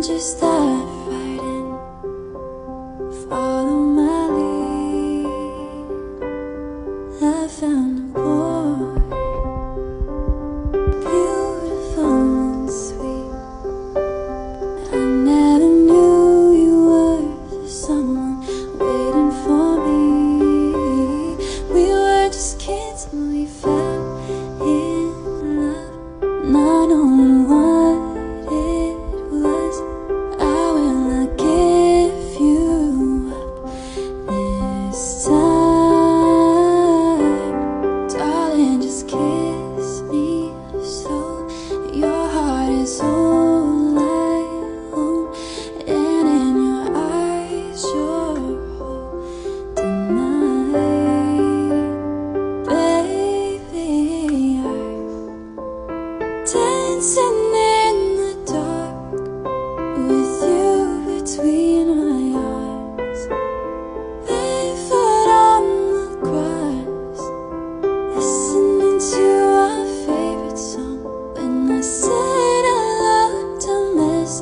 just dive right in, follow my lead. I found a boy, beautiful and sweet. I never knew you were someone waiting for me. We were just kids when we fell in love, not knowing what it was. I will not give you up this time, darling. Just kiss me so your heart is all I own, and in your eyes you're holding mine, baby. I'm dancing in the dark with you between my arms, barefoot on the grass, listening to our favorite song. When I said I loved a mess,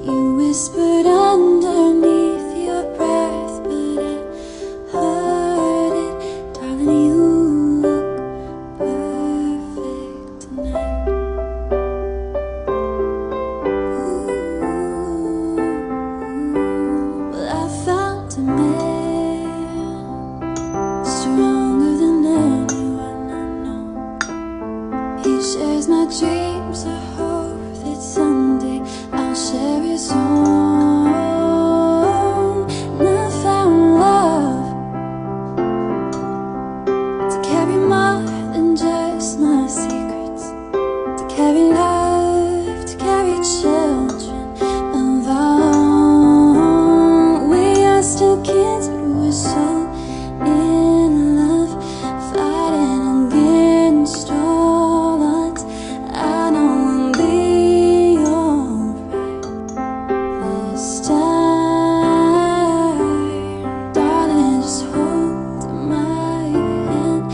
you whispered underneath your breath, but I heard it, darling. You look perfect tonight. Well, I found a man stronger than anyone I know. He shares my dreams. I hope that someday I'll share his own. And I found love to carry more than just my secrets, to carry love, to carry children of our own. We are still kids, but we're so in love, fighting against all odds. I know we'll be alright this time, darling. Just hold my hand,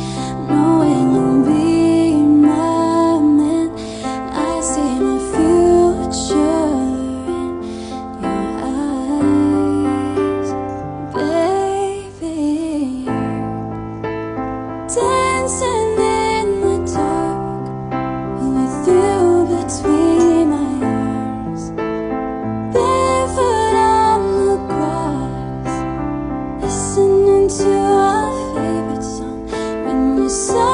knowing you'll be my man. I see my future in your eyes, baby. Dancing in the dark with you between my arms, barefoot on the grass, listening to our favorite song. When you saw